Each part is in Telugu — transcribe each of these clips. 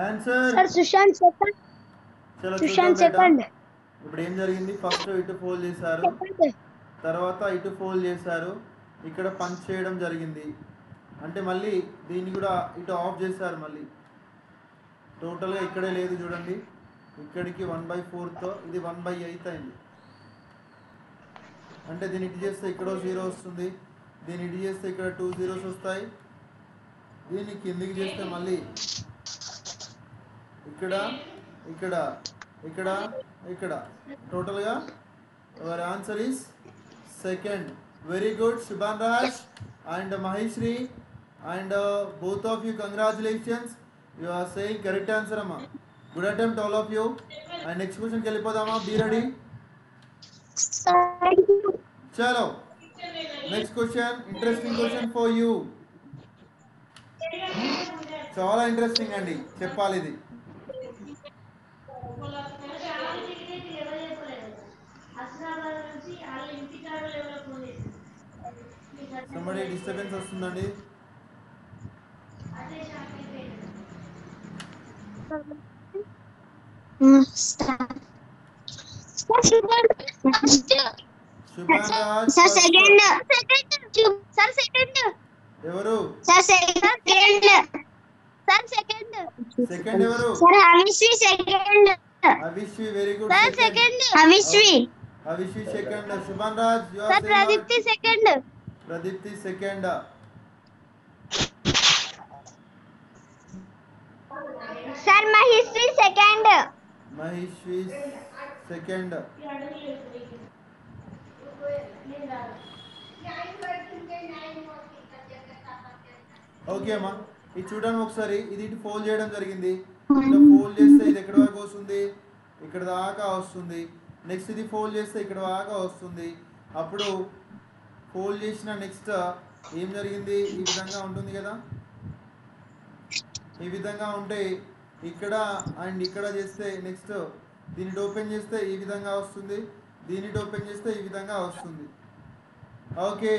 Answer sir Sushant second. చలో చూద్దాం సుశాంత్ బేటా. సెకండ్. ఇప్పుడు ఏం జరిగింది? ఫస్ట్ ఇటు ఫోల్డ్ చేశారు, తర్వాత ఇటు ఫోల్డ్ చేశారు, ఇక్కడ పంచ్ చేయడం జరిగింది. అంటే మళ్ళీ దీన్ని కూడా ఇటు ఆఫ్ చేశారు. మళ్ళీ టోటల్గా ఇక్కడే లేదు చూడండి, ఇక్కడికి 1/4తో ఇది 1/8 అయింది. అంటే దీన్ని ఇటు చేస్తే ఇక్కడ 0 వస్తుంది, దీన్ని ఇటు చేస్తే ఇక్కడ 2 zeros వస్తాయి, దీన్ని కిందికి చేస్తే మళ్ళీ ఇక్కడ ఇక్కడ ఇక్కడ ఇక్కడ టోటల్గా your answer is second. Very good Shubhan Raj and Maheshri and both of you congratulations, you are saying correct answer అమ్మా. Good attempt all of you. And next క్వశ్చన్కి వెళ్ళిపోదామా? Be ready. చలో next question, interesting question for you. చాలా ఇంట్రెస్టింగ్ అండి, చెప్పాలి ఇది. somebody డిస్టర్బెన్స్ వస్తుందండి. Shubhan Raj sir second. Sir second. ఎవరు? Sir second. Sir second. Second ఎవరు? Sir Avishvi second. Avishvi, very good. Sir second. Avishvi. Avishvi second. Shubhan Raj you are sir Pradeepti second. Pradeepti second. Sir Maheshri second. Maheshvi second. Okay అమ్మా, ఇది చూడండి ఒకసారి. ఇది ఇటు ఫోల్డ్ చేయడం జరిగింది, ఇట్లా ఫోల్డ్ చేస్తే ఇది ఎక్కడి వరకు వస్తుంది? ఇక్కడ దాకా వస్తుంది. నెక్స్ట్ ఇది ఫోల్డ్ చేస్తే ఇక్కడ దాకా వస్తుంది. అప్పుడు ఫోల్డ్ చేసిన నెక్స్ట్ ఏం జరిగింది? ఈ విధంగా ఉంటుంది కదా, ఈ విధంగా ఉంటే ఇక్కడ అండ్ ఇక్కడ చేస్తే నెక్స్ట్ దీన్ని ఓపెన్ చేస్తే ఈ విధంగా వస్తుంది, దీన్ని ఓపెన్ చేస్తే ఈ విధంగా వస్తుంది. Okay,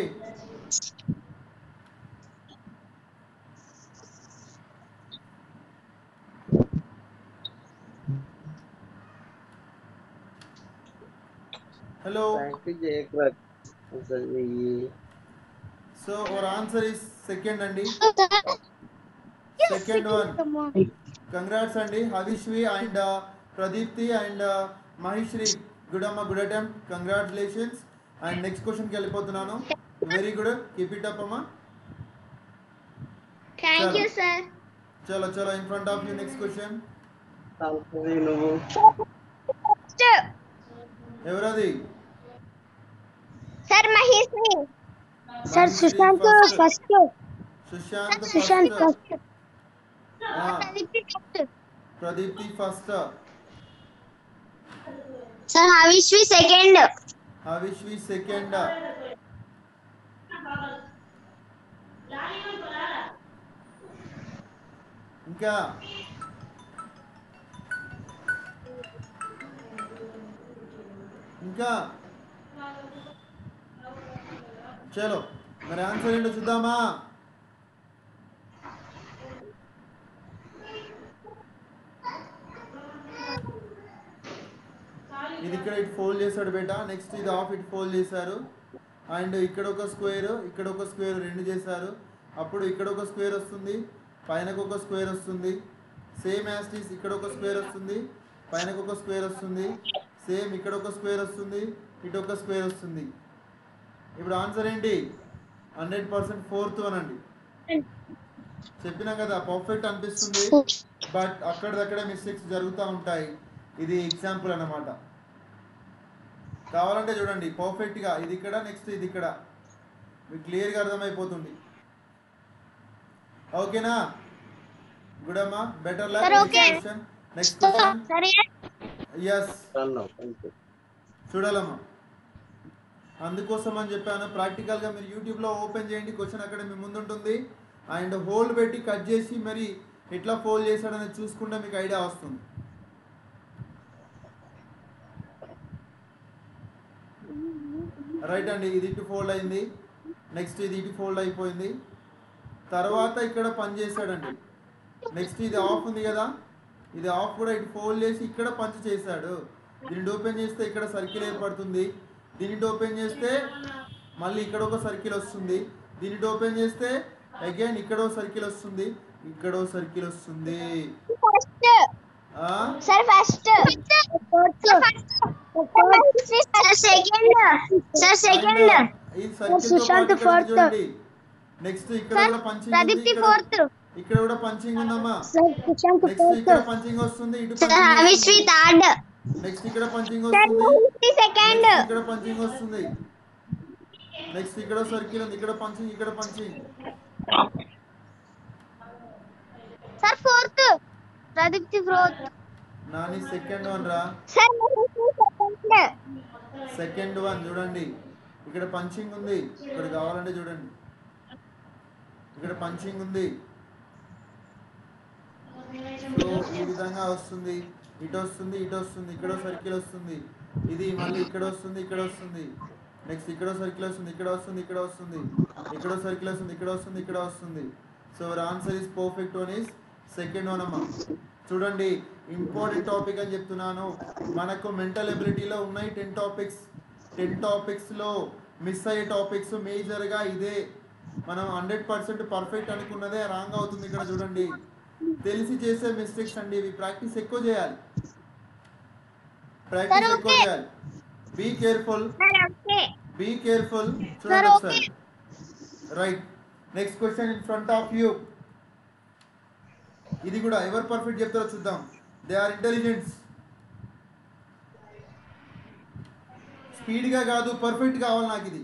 hello. So our answer is second andi, second one. Congrats andi Havishvi and Pradipti and Maheshri. Good amma, good attempt, congratulations. And next question ki vellipothunanu. Very good, keep it up amma. Thank you sir. Chalo chalo, in front of you, next question. Evaradi? Sir Maheshri. Sir Sushant first. Sushant first. Pradipti first. Pradipti first. Sir Havishvi second. Havishvi second. ఇంకా ఇంకా చలో మరి ఆన్సర్ ఏంటో చూద్దామా? ఇది ఇక్కడ ఇటు ఫోల్డ్ చేశాడు బేటా. నెక్స్ట్ ఇది ఆఫ్ ఇటు ఫోల్డ్ చేశారు అండ్ ఇక్కడ ఒక స్క్వేర్, ఇక్కడ ఒక స్క్వేర్ రెండు చేశారు. అప్పుడు ఇక్కడ ఒక స్క్వేర్ వస్తుంది, పైనకు ఒక స్క్వేర్ వస్తుంది. సేమ్ యాస్టీస్ ఇక్కడ ఒక స్క్వేర్ వస్తుంది, పైనకు ఒక స్క్వేర్ వస్తుంది. సేమ్ ఇక్కడ ఒక స్క్వేర్ వస్తుంది, ఇటు ఒక స్క్వేర్ వస్తుంది. ఇప్పుడు ఆన్సర్ ఏంటి? 100% ఫోర్త్ అనండి. చెప్పినా కదా పర్ఫెక్ట్ అనిపిస్తుంది, బట్ అక్కడిదక్కడే మిస్టేక్స్ జరుగుతూ ఉంటాయి. ఇది ఎగ్జాంపుల్ అన్నమాట. కావాలంటే చూడండి పర్ఫెక్ట్గా ఇది ఇక్కడ, నెక్స్ట్ ఇది ఇక్కడ, మీకు క్లియర్గా అర్థమైపోతుంది. ఓకేనా? గుడ్ అమ్మా, బెటర్ లక్. Next question. ఎస్ చూడాలమ్మా, అందుకోసం అని చెప్పాను. ప్రాక్టికల్గా మీరు యూట్యూబ్లో ఓపెన్ చేయండి, క్వశ్చన్ అక్కడ మీ ముందు ఉంటుంది. అండ్ హోల్డ్ పెట్టి కట్ చేసి మరి ఎట్లా ఫోల్డ్ చేశాడనేది చూసుకుంటే మీకు ఐడియా వస్తుంది. రైట్ అండి, ఇది ఇటు ఫోల్డ్ అయింది, నెక్స్ట్ ఇది ఇటు ఫోల్డ్ అయిపోయింది. తర్వాత ఇక్కడ పంచ్ చేశాడండి. నెక్స్ట్ ఇది ఆఫ్ ఉంది కదా, ఇది ఆఫ్ కూడా ఇటు ఫోల్డ్ చేసి ఇక్కడ పంచ్ చేశాడు. దీన్ని ఓపెన్ చేస్తే ఇక్కడ సర్కిల్ ఏర్పడుతుంది. దీన్ని ఓపెన్ చేస్తే మళ్ళీ ఇక్కడ ఒక సర్కిల్ వస్తుంది. దీన్ని ఓపెన్ చేస్తే అగైన్ ఇక్కడ సర్కిల్ వస్తుంది, ఇక్కడ సర్కిల్ వస్తుంది. సార్ ఫస్ట్ సెకండ్ ఈ సర్కిల్ చూడండి. నెక్స్ట్ ఇక్కడ కూడా పంచింగ్ ఉంది, ఇక్కడ కూడా పంచింగ్ ఉందమ్మా. నెక్స్ట్ ఇక్కడ పంచింగ్ వస్తుంది, ఇటు నెక్స్ట్ ఇక్కడ పంచింగ్ వస్తుంది, సెకండ్ ఇక్కడ పంచింగ్ వస్తుంది. నెక్స్ట్ ఇక్కడ సర్కిల్ ఉంది, ఇక్కడ పంచింగ్, ఇక్కడ punching. Sir fourth Pradeepti fourth Nani second one రా. సార్ సెకండ్ వన్ చూడండి, ఇక్కడ పంచింగ్ ఉంది, ఇక్కడ కావాలంటే చూడండి, ఇక్కడ పంచింగ్ ఉంది. సో ఈ విధంగా వస్తుంది, ఇటు వస్తుంది, ఇటు వస్తుంది, ఇక్కడ సర్కిల్ వస్తుంది, ఇది మళ్ళీ ఇక్కడ వస్తుంది, ఇక్కడ వస్తుంది. నెక్స్ట్ ఇక్కడ సర్కిల్ వస్తుంది, ఇక్కడ వస్తుంది, ఇక్కడ వస్తుంది, ఇక్కడ సర్కిల్ వస్తుంది, ఇక్కడ వస్తుంది, ఇక్కడ వస్తుంది. So our answer is perfect one is second one అమ్మా. చూడండి, ఇంపార్టెంట్ టాపిక్ అని చెప్తున్నాను. మనకు మెంటల్ ఎబిలిటీలో ఉన్నాయి 10 టాపిక్స్. 10 టాపిక్స్లో మిస్ అయ్యే టాపిక్స్ మేజర్గా ఇదే. మనం 100% పర్ఫెక్ట్ అనుకున్నదే రాంగ్ అవుతుంది. ఇక్కడ చూడండి, తెలిసి చేసే మిస్టేక్స్ అండి ఇవి. ప్రాక్టీస్ ఎక్కువ చేయాలి, ప్రాక్టీస్ ఎక్కువ చేయాలి. Be careful, be careful. చూడండి ఒకసారి. Right, next question in front of you. ఇది కూడా ఎవరు పర్ఫెక్ట్ చెప్తారో చూద్దాం. They are intelligents. స్పీడ్గా కాదు, పర్ఫెక్ట్ కావాలి నాకు ఇది.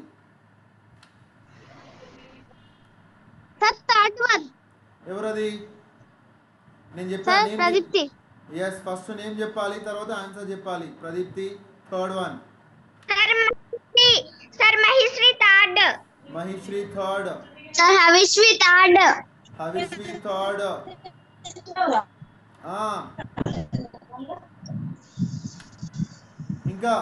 ఎవరది? నేను చెప్పాను ప్రదీప్తి. ఎస్, ఫస్ట్ నేమ్ చెప్పాలి, తర్వాత ఆన్సర్ చెప్పాలి. Pradeepti third one. Sir Maheshri third. Maheshri third. Sir Havishri third. Havishri third. ఇంకా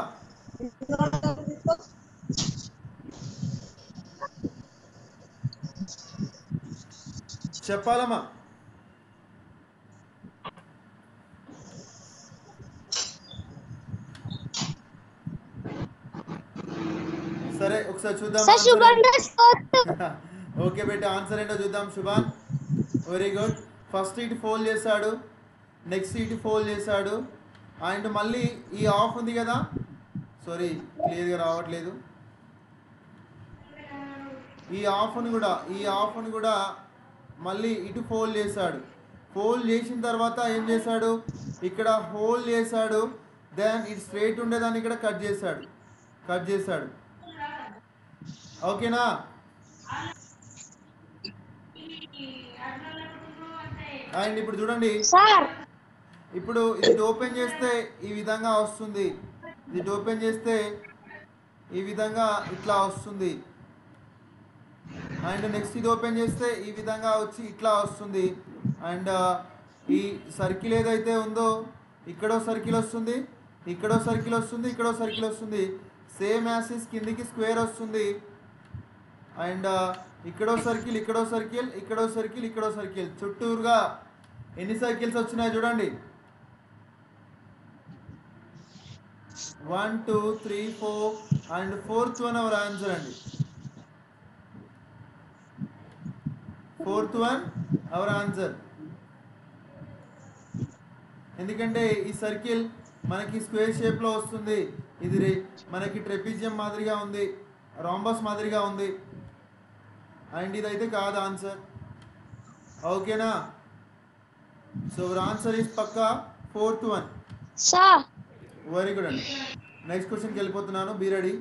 చెప్పాలమ్మా. సరే ఒకసారి చూద్దాం. ఓకే బేట, ఆన్సర్ ఏంటో చూద్దాం. Subhan, very good. ఫస్ట్ ఇటు ఫోల్డ్ చేశాడు, నెక్స్ట్ ఇటు ఫోల్డ్ చేశాడు, అండ్ మళ్ళీ ఈ ఆఫ్ ఉంది కదా, సారీ క్లియర్గా రావట్లేదు. ఈ ఆఫ్ని కూడా మళ్ళీ ఇటు ఫోల్డ్ చేశాడు. ఫోల్డ్ చేసిన తర్వాత ఏం చేశాడు, ఇక్కడ హోల్డ్ చేశాడు. దెన్ ఇటు స్ట్రైట్ ఉండేదాన్ని ఇక్కడ కట్ చేశాడు. ఓకేనా? అండ్ ఇప్పుడు చూడండి, ఇప్పుడు ఇది ఓపెన్ చేస్తే ఈ విధంగా వస్తుంది, ఇది ఓపెన్ చేస్తే ఈ విధంగా ఇట్లా వస్తుంది. అండ్ నెక్స్ట్ ఇది ఓపెన్ చేస్తే ఈ విధంగా వచ్చి ఇట్లా వస్తుంది. అండ్ ఈ సర్కిల్ ఏదైతే ఉందో ఇక్కడో సర్కిల్ వస్తుంది, ఇక్కడో సర్కిల్ వస్తుంది, ఇక్కడో సర్కిల్ వస్తుంది. సేమ్ యాసిస్ కిందికి స్క్వేర్ వస్తుంది. అండ్ ఇక్కడో సర్కిల్, ఇక్కడో సర్కిల్, ఇక్కడో సర్కిల్, ఇక్కడో సర్కిల్. చుట్టూరుగా ఎన్ని సర్కిల్స్ వచ్చినాయి చూడండి. 1 2 3 4 and fourth one our answer అండి. Fourth one our answer. ఎందుకంటే ఈ సర్కిల్ మనకి స్క్వేర్ షేప్లో వస్తుంది, ఇది మనకి ట్రెపిజియం మాదిరిగా ఉంది, రాంబస్ మాదిరిగా ఉంది. అండ్ ఇదైతే కాదు ఆన్సర్. ఓకేనా? సో అవర్ ఆన్సర్ ఈస్ పక్కా ఫోర్త్ వన్. వెరీ గుడ్ అండి. నెక్స్ట్ క్వశ్చన్కి వెళ్ళిపోతున్నాను, బీ రెడీ.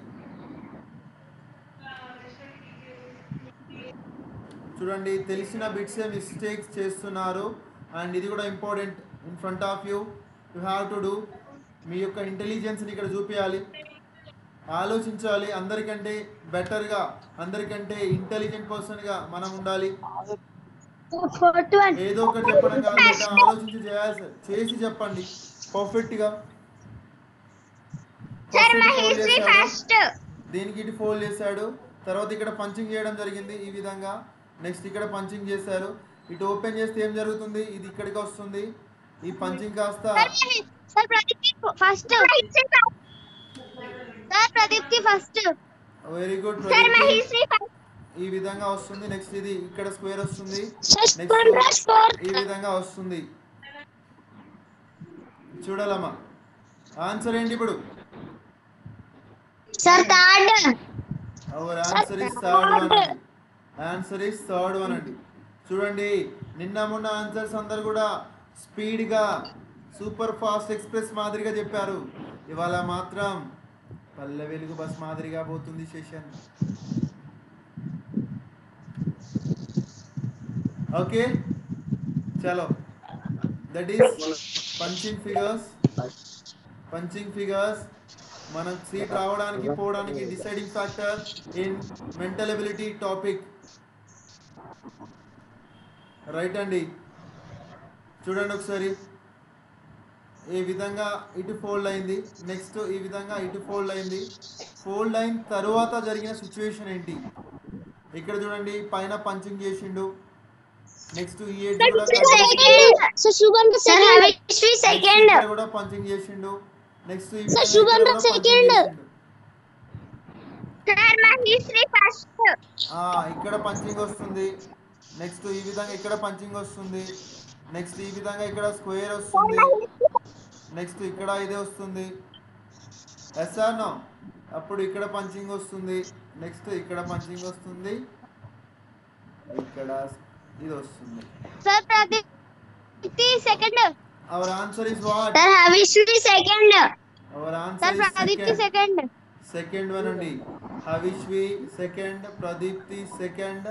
చూడండి, తెలిసిన బిట్సే మిస్టేక్స్ చేస్తున్నారు. అండ్ ఇది కూడా important. In front of you have to do. మీ యొక్క ఇంటెలిజెన్స్ని ఇక్కడ చూపించాలి, ఆలోచించాలి. అందరికంటే బెటర్గా, అందరికంటే ఇంటెలిజెంట్ పర్సన్గా మనం ఉండాలి. ఏదో ఒకటి చెప్పడం కాదు, ఆలోచించి చేసి చెప్పండి పర్ఫెక్ట్గా. దీనికి ఇటు ఫోల్డ్ చేశాడు, తర్వాత ఇక్కడ పంచింగ్ చేయడం జరిగింది ఈ విధంగా. నెక్స్ట్ ఇక్కడ పంచింగ్ చేశారు. ఇటు ఓపెన్ చేస్తే ఏం జరుగుతుంది, ఇది ఇక్కడికి వస్తుంది. ఈ పంచింగ్ కాస్త sir Pradeepti first sir Pradeepti first very good sir Pradeepti. Maheshwari first ఈ విధంగా వస్తుంది. నెక్స్ట్ ఇది ఇక్కడ స్క్వేర్ వస్తుంది. సుభన్ రాజ్ నెక్స్ట్ ఫోర్త్ ఈ విధంగా వస్తుంది. చూడాలమ్మా ఆన్సర్ ఏంటి ఇప్పుడు? Sir third our answer is third one అండి. ఆన్సర్ ఇస్ థర్డ్ వన్ అండి. చూడండి నిన్న మొన్న ఆన్సర్స్ అందరు కూడా స్పీడ్గా సూపర్ ఫాస్ట్ ఎక్స్ప్రెస్ మాదిరిగా చెప్పారు. ఇవాళ మాత్రం పల్లె వెలుగు బస్ మాదిరిగా పోతుంది సెషన్. ఓకే చలో దట్ ఈస్ పంచింగ్ ఫిగర్స్ మనం సీట్ రావడానికి పోవడానికి deciding factor in mental ability topic. Right అండి. చూడండి ఒకసారి ఈ విధంగా ఇటు ఫోల్డ్ అయింది. నెక్స్ట్ ఈ విధంగా ఇటు ఫోల్డ్ అయింది. ఫోల్డ్ అయిన తరువాత జరిగిన సిచ్యువేషన్ ఏంటి? ఇక్కడ చూడండి పైన పంచింగ్ చేసిండు. నెక్స్ట్ ఈ ఎడ్జ్ కూడా కూడా పంచింగ్ చేసిండు. నెక్స్ట్ ఈ విధంగా ఇక్కడ పంచింగ్ వస్తుంది. నెక్స్ట్ ఈ విధంగా ఇక్కడ పంచింగ్ వస్తుంది. నెక్స్ట్ ఈ విధంగా ఇక్కడ స్క్వేర్ వస్తుంది. నెక్స్ట్ ఇక్కడ ఇదే వస్తుంది. Yes or no? అప్పుడు ఇక్కడ పంచింగ్ వస్తుంది. నెక్స్ట్ ఇక్కడ పంచింగ్ వస్తుంది. ఇక్కడ ఇది వస్తుంది. Sir Pradeepti second. Our answer is what? Sir Havishri second. Our sir answer is Pradeepti second. Second one అండి. Havishri second, Pradeepti second.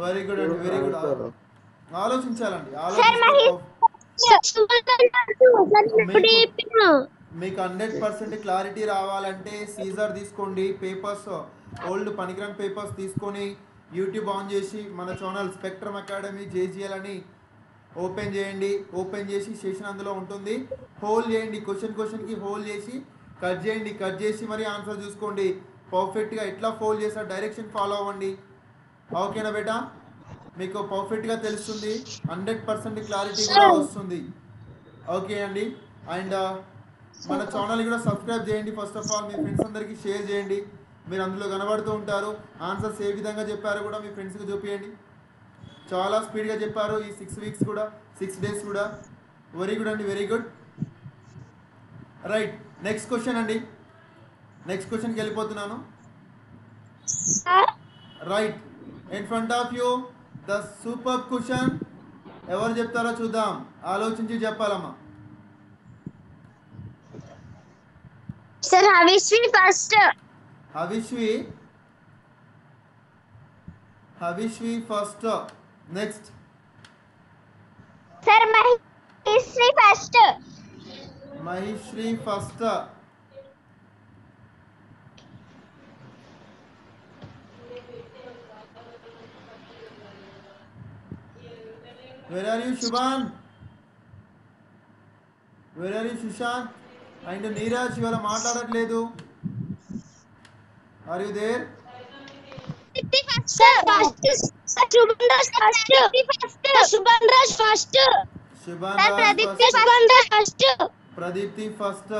Very good అండి, వెరీ గుడ్. ఆలోచించాలండి. మీకు 100% క్లారిటీ రావాలంటే సీజర్ తీసుకోండి. పేపర్స్ ఓల్డ్ పనికిరాని పేపర్స్ తీసుకొని యూట్యూబ్ ఆన్ చేసి మన ఛానల్ స్పెక్ట్రమ్ అకాడమీ JGL అని ఓపెన్ చేయండి. ఓపెన్ చేసి సెషన్ అందులో ఉంటుంది. హోల్డ్ చేయండి. క్వశ్చన్కి హోల్డ్ చేసి కట్ చేయండి. కట్ చేసి మరి ఆన్సర్ చూసుకోండి. పర్ఫెక్ట్గా ఎట్లా ఫోల్డ్ చేస్తారు డైరెక్షన్ ఫాలో అవ్వండి. ఓకేనా బేటా? మీకు పర్ఫెక్ట్గా తెలుస్తుంది. 100% క్లారిటీ కూడా వస్తుంది. ఓకే అండి. అండ్ మన ఛానల్ కూడా సబ్స్క్రైబ్ చేయండి. First of all me friends అందరికీ షేర్ చేయండి. మీరు అందులో కనబడుతూ ఉంటారు. ఆన్సర్స్ ఏ విధంగా చెప్పారో కూడా మీ ఫ్రెండ్స్కి చూపించండి. చాలా స్పీడ్గా చెప్పారు ఈ 6 వీక్స్ కూడా, 6 డేస్ కూడా. వెరీ గుడ్ అండి, very good. Right, next question అండి. నెక్స్ట్ క్వశ్చన్కి వెళ్ళిపోతున్నాను. Right, in front of you the super question. ఎవరు చెప్తారో చూద్దాం. ఆలోచించి చెప్పాలమ్మా. Sir Havishri first. Havishri first. Next sir Maheshwari first. Maheshwari first. Where are you, Shubhan? Where are you, Sushant? And Neeraj, you are మాట్లాడట్లేదు. Are you there? Sir, first. Shubhan Raj first. Shubhan Raj first. Shubhan Sir, Raj Pradipti first. first. Pradipti first.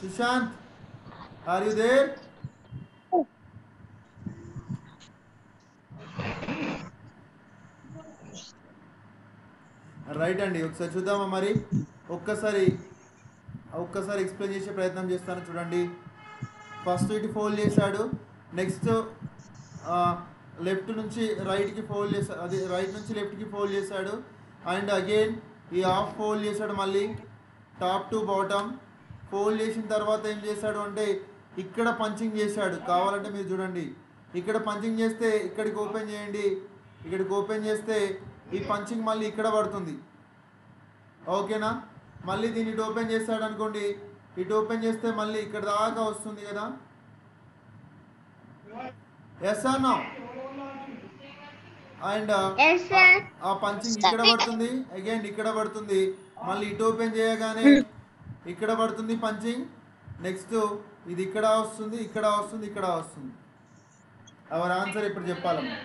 Sushant, are you there? Right అండి. ఒకసారి చూద్దామా మరి. ఒక్కసారి ఎక్స్ప్లెయిన్ చేసే ప్రయత్నం చేస్తాను. చూడండి, ఫస్ట్ ఇటు ఫోల్డ్ చేశాడు. నెక్స్ట్ లెఫ్ట్ నుంచి రైట్కి ఫోల్డ్ చేశాడు. అది రైట్ నుంచి లెఫ్ట్కి ఫోల్డ్ చేశాడు. అండ్ అగైన్ ఈ హాఫ్ ఫోల్డ్ చేశాడు. మళ్ళీ టాప్ టు బాటమ్ ఫోల్డ్ చేసిన తర్వాత ఏం చేశాడు అంటే ఇక్కడ పంచింగ్ చేశాడు. కావాలంటే మీరు చూడండి, ఇక్కడ పంచింగ్ చేస్తే ఇక్కడికి ఓపెన్ చేయండి. ఇక్కడికి ఓపెన్ చేస్తే ఈ పంచింగ్ మళ్ళీ ఇక్కడ పడుతుంది. ఓకేనా? మళ్ళీ దీన్ని ఇటు ఓపెన్ చేస్తాడు అనుకోండి. ఇటు ఓపెన్ చేస్తే మళ్ళీ ఇక్కడ దాకా వస్తుంది కదా. Yes or no? అండ్ ఆ పంచింగ్ ఇక్కడ పడుతుంది, అగైన్ ఇక్కడ పడుతుంది. మళ్ళీ ఇటు ఓపెన్ చేయగానే ఇక్కడ పడుతుంది పంచింగ్. నెక్స్ట్ ఇది ఇక్కడ వస్తుంది, ఇక్కడ వస్తుంది, ఇక్కడ వస్తుంది. అవర్ ఆన్సర్ ఇప్పుడు చెప్పాలమ్మా.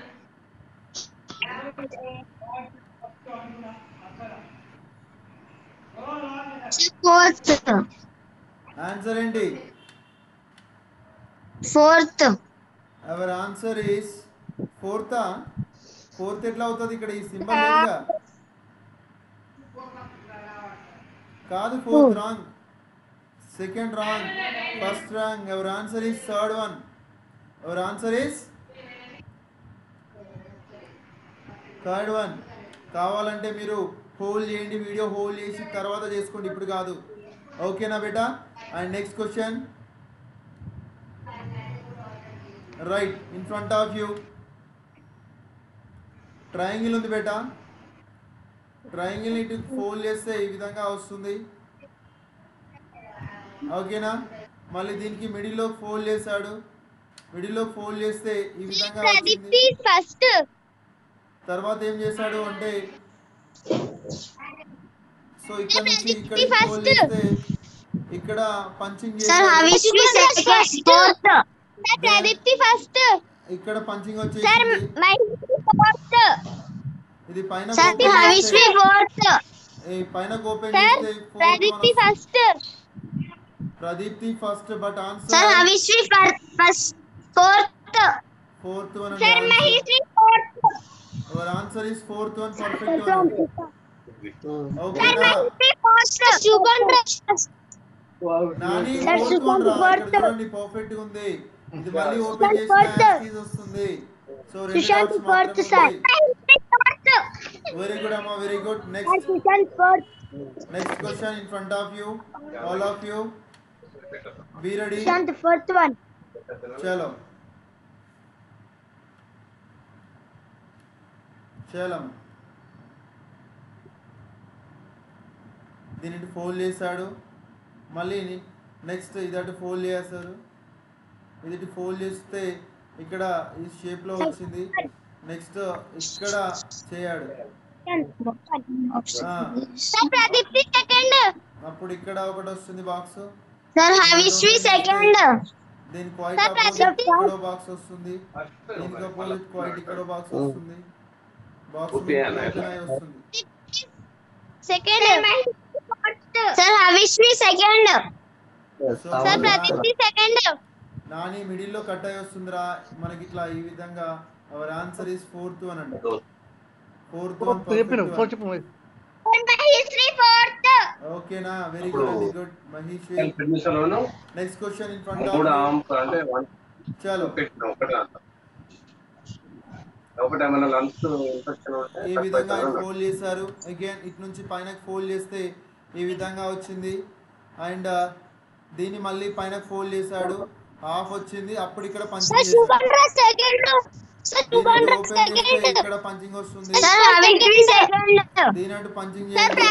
ఫోర్త్. ఆన్సర్ ఏంటి? ఫోర్త్. అవర్ ఆన్సర్ ఈస్ ఫోర్తా? ఫోర్త్ ఎట్లా అవుతుంది? ఇక్కడ ఈ సింబల్ లేదుగా. కాదు, fourth wrong. Second wrong. First wrong. Our answer is third one. Our answer is third one. కావాలంటే మీరు హోల్డ్ చేయండి, వీడియో హోల్డ్ చేసి తర్వాత చేసుకోండి, ఇప్పుడు కాదు. ఓకేనా బేటా? And next question. Right in front of you triangle ఉంది బేటా. ట్రయాంగిల్ ఇటు ఫోల్డ్ చేస్తే ఈ విధంగా వస్తుంది. ఓకేనా? మళ్ళీ దీనికి మిడిల్లో ఫోల్డ్ చేశాడు. మిడిల్లో ఫోల్డ్ చేస్తే ఈ విధంగా వచ్చింది. ఫస్ట్. తర్వాత ఏం చేశాడు అంటే, సో ఇక్కడ నుంచి ఇక్కడ ఫోల్డ్ చేస్తే ఇక్కడ పంచింగ్ చేశాడు. ఇక్కడ పంచింగ్ వచ్చేసింది. ఇది పైన పైన ఓపెన్ చేస్తే Pradeepti first, but answer fourth one. Our answer is fourth one, perfect one. ఓకేనా? నాని ఫోర్త్ వన్ రా. ఇక్కడ చూడండి పర్ఫెక్ట్ గా ఉంది. ఇది మళ్ళీ ఓపెన్ చేస్తే కీస్ వస్తుంది. సో రెండు డాట్స్ మాత్రమే. వెరీ గుడ్ అమ్మా, very good. Next question in front of you, all of you be ready. Fourth one. చలో చలం. దీనిటి ఫోల్డ్ చేశాడు. మళ్ళీ నెక్స్ట్ ఇదటి ఫోల్డ్ చేశారు. ఇది ఫోల్డ్ చేస్తే ఇక్కడ ఈ షేప్లో వచ్చింది. నెక్స్ట్ ఇక్కడ చేయాడు. అప్పుడు ఇక్కడ ఒకటి వస్తుంది బాక్స్. దీనికి క్వైట్ ఆపోజిట్ ఇక్కడో బాక్స్ వస్తుంది. దీనికి ఆపోజిట్ క్వైట్ ఇక్కడో బాక్స్ వస్తుంది. బాక్స్ ఓపెన్ అయి వస్తుంది. Second. Sir Havishvi second. Sir Pradeepti second. నాని మిడిల్ లో కట్ అయి వస్తుందిరా మనకి ఇట్లా ఈ విధంగా. Our answer is fourth one అండి. Fourth one Maheshwari fourth. ఓకేనా? Very good, very good Maheshwari. Next question in front of చలో. ఈ విధంగా ఫోల్డ్ చేశారు. అగైన్ ఇటు నుంచి పైన ఫోల్డ్ చేస్తే ఈ విధంగా వచ్చింది. అండ్ దీన్ని మళ్ళీ పైన ఫోల్డ్ చేశాడు, హాఫ్ వచ్చింది. అప్పుడు ఇక్కడ పంచింగ్ చేశాడు. ఇక్కడ పంచింగ్ వస్తుంది. దీని అటు పంచింగ్ చేయండి.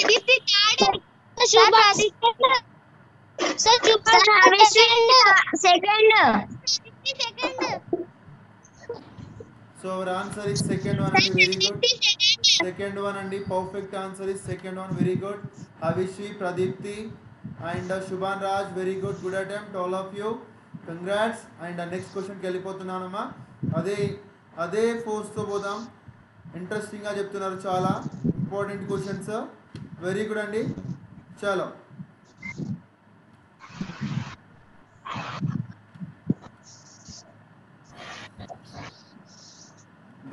So our answer is second one అండి. Very good. సెకండ్ వన్ అండి. Perfect answer is second one. Very good. Avishvi, Pradeepti and Shubhan Raj, very good. Good attempt all of you. Congrats. And next క్వశ్చన్కి వెళ్ళిపోతున్నానమ్మా. అదే ఫోర్స్తో పోదాం. ఇంట్రెస్టింగ్గా చెప్తున్నారు, చాలా ఇంపార్టెంట్ క్వశ్చన్స్. వెరీ గుడ్ అండి. చలో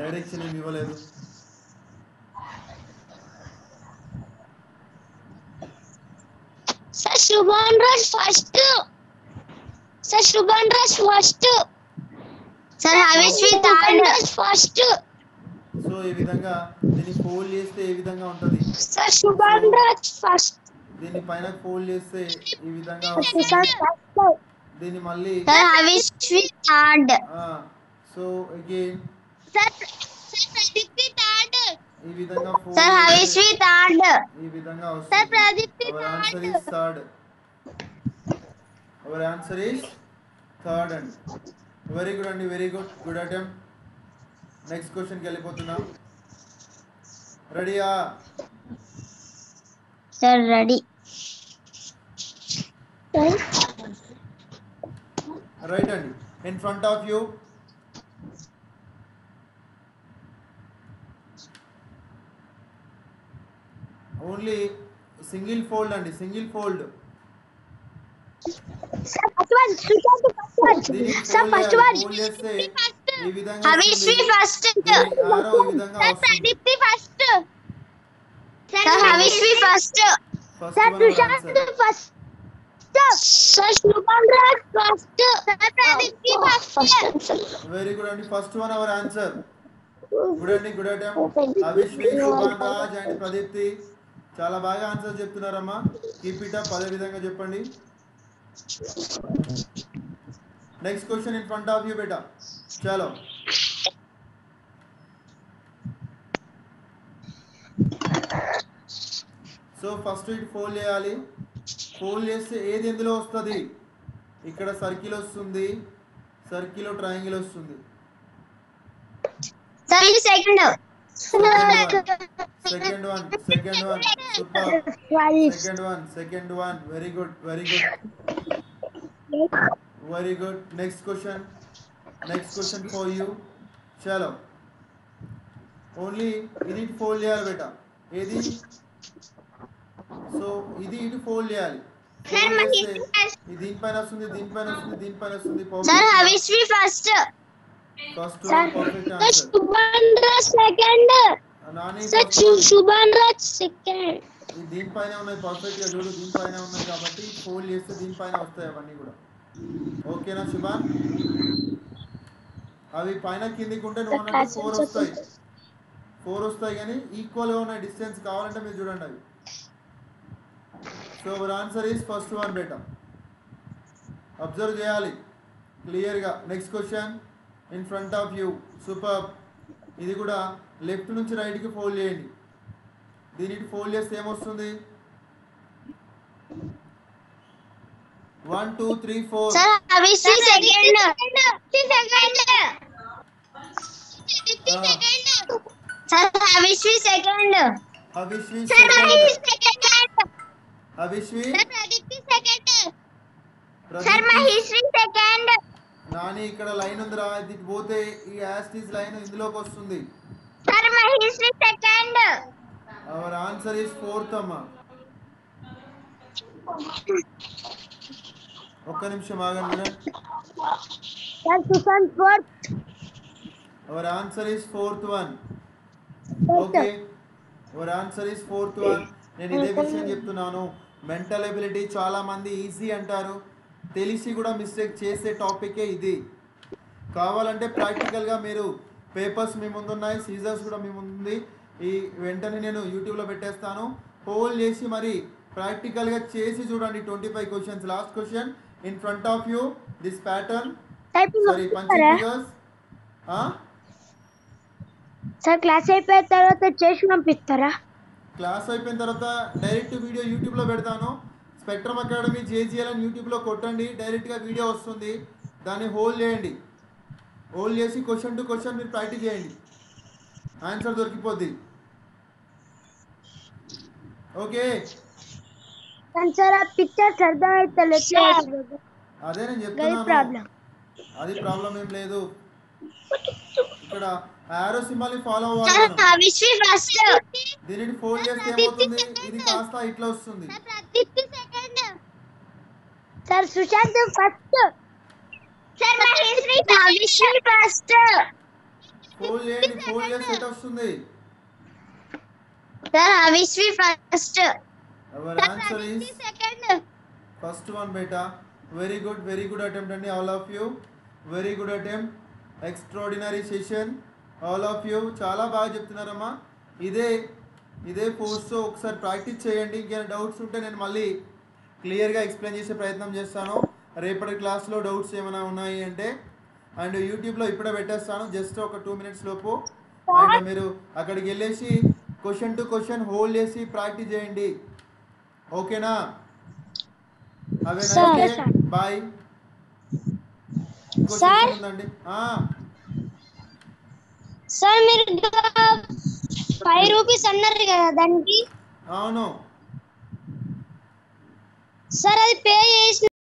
డైరెక్షన్ ఏమి ఇవ్వలేదు. Sir Shubhan Raj first. Sir Shubhan Raj first. Sir Havishvi third. First. So ఈ విధంగా దీన్ని ఫోల్డ్ చేస్తే ఏ విధంగా ఉంటుంది? Sir Shubhan Raj first. దీన్ని పైన ఫోల్డ్ చేస్తే ఈ విధంగా వస్తుంది. దీన్ని మళ్ళీ sir Havishvi third. So again sir Pradeepti third. ఈ విధంగా ఫోల్డ్ సర్ హవిష్వి థర్డ్. ఈ విధంగా వస్తుంది. Sir Pradeepti our answer is third. Our answer is third అండి. వెరీ గుడ్ అండి, very good. Good attempt. Next క్వశ్చన్కి వెళ్ళిపోతున్నాం. రెడీయా? Sir ready. రైట్ అండి in front of you. Only single fold అండి, సింగిల్ ఫోల్డ్. దీనికి ఫోల్డ్ చేయాలి. ఫోల్డ్ చేస్తే ఈ విధంగా హవిష్వి వస్తుంది. ఫస్ట్. దీని ఆరో ఈ విధంగా వస్తుంది. First. Sir Havishvi first. First one our answer. First. Sir Shubhan Raj first. Sir Pradeepti first. Very good అండి. First one our answer. Good అండి, good attempt. Avishvi, Shubhan Raj and Pradeepti చాలా బాగా ఆన్సర్ చెప్తున్నారమ్మా. Keep it up. అదే విధంగా చెప్పండి. Next question in front of you బేటా. చలో సో ఫస్ట్ ఇటు ఫోల్డ్ చేయాలి. ఫోల్డ్ చేస్తే ఏది ఎందులో వస్తుంది? ఇక్కడ సర్కిల్ వస్తుంది, సర్కిల్ ట్రయాంగిల్ వస్తుంది. Second one super. Second one very good, very good, very good. Next question for you. చలో ఓన్లీ ఇది ఇటు ఫోల్డ్ చేయాలి బేటా. ఏది? సో ఇది ఇటు ఫోల్డ్ చేయాలి. దీనిపైన వస్తుంది, దీనిపైన వస్తుంది, దీనిపైన వస్తుంది. Sir Havishvi first. First one perfect answer. Shubhan Raj second. నాని సార్ శుభన్ రాజ్ సెకండ్. దీనిపైన ఉన్నాయి పర్ఫెక్ట్ గా చూడు. దీనిపైన ఉన్నాయి కాబట్టి ఫోల్డ్ చేస్తే దీనిపైన వస్తాయి అవన్నీ కూడా. ఓకేనా శుభన్? అవి పైన కిందికి ఉంటే నువ్వు అన్నట్టు 4 వస్తాయి కానీ ఈక్వల్ గా ఉన్నాయి. డిస్టెన్స్ కావాలంటే మీరు చూడండి అవి. So our answer is first one beta. Observe చేయాలి క్లియర్గా. Next question in front of you. Super. ఇది కూడా లెఫ్ట్ నుంచి రైట్కి ఫోల్డ్ చేయండి. దీనికి ఫోల్డ్ చేస్తే ఏమొస్తుంది? 1 2 3 4. Sir Havishvi second. Sir Havishvi second. Havishvi sir Havishvi Pradeepti second. Sir Maheshwari second. నాని ఇక్కడ లైన్ ఉందిరా, ఇది పోతే ఈ యాస్టీస్ లైన్ ఇందులోకి వస్తుంది. Sir Maheshwari second. Our answer is fourth అమ్మా. ఒక్క నిమిషం ఆగండి. Sir Sushant fourth. Our answer is fourth one. Okay, our answer is fourth one. నేను ఇదే విషయం చెప్తున్నాను. మెంటల్ ఎబిలిటీ చాలా మంది ఈజీ అంటారు, తెలిసి కూడా మిస్టేక్ చేసే టాపికే ఇది. కావాలంటే ప్రాక్టికల్గా మీరు పేపర్స్ మీ ముందు ఉన్నాయి, సీజర్స్ కూడా మీ ముందు ఉంది. ఈ వెంటనే నేను యూట్యూబ్లో పెట్టేస్తాను. హోల్డ్ చేసి మరి ప్రాక్టికల్గా చేసి చూడండి. 25 questions. Last question in front of you. This pattern sorry punching figures. Sir class అయిపోయిన తర్వాత చేసి పంపిస్తారా? క్లాస్ అయిపోయిన తర్వాత డైరెక్ట్ వీడియో యూట్యూబ్లో పెడతాను. స్పెక్ట్రమ్ అకాడమీ JGL అని యూట్యూబ్లో కొట్టండి, డైరెక్ట్గా వీడియో వస్తుంది. దాన్ని హోల్డ్ చేయండి. హోల్డ్ చేసి క్వశ్చన్ టు క్వశ్చన్ మీరు ప్రాక్టీస్ చేయండి. ఆన్సర్ దొరికిపోద్ది. ఓకే సార్ ఆ పిక్చర్స్ అర్థమైతలేదు. అదే నేను చెప్తున్నాను, అది ప్రాబ్లం ఏం లేదు. ఇక్కడ ఆరో సింబల్ ని ఫాలో అవ్వాలి. దీనిని ఫోల్డ్ చేస్తే ఏమవుతుంది? ఇది కాస్త ఇట్లా వస్తుంది. Sir Sushant first. Sir Maheshwari first. Fold చేయండి. ఫోల్డ్ చేస్తే ఎట్ వస్తుంది? Sir Havishvi first. Our answer is first one బేటా. Very good, very good attempt అండి all of you. Very good attempt. Extraordinary session all of you. చాలా బాగా చెప్తున్నారమ్మా. ఇదే పోస్ట్తో ఒకసారి ప్రాక్టీస్ చేయండి. ఇంకేమైనా డౌట్స్ ఉంటే నేను మళ్ళీ క్లియర్గా ఎక్స్ప్లెయిన్ చేసే ప్రయత్నం చేస్తాను. రేపటి క్లాస్లో డౌట్స్ ఏమైనా ఉన్నాయి అంటే అండ్ యూట్యూబ్లో ఇప్పుడే పెట్టేస్తాను. జస్ట్ ఒక 2 minutes లోపు. అండ్ మీరు అక్కడికి వెళ్ళేసి క్వశ్చన్ టు క్వశ్చన్ హోల్డ్ చేసి ప్రాక్టీస్ చేయండి. ఓకేనా? అవే నైస్ డే. బాయ్. సార్ ఉందండి. సార్ మీరు 5 రూపీస్ అన్నారు కదా దానికి? అవును సార్ అది పే చేసి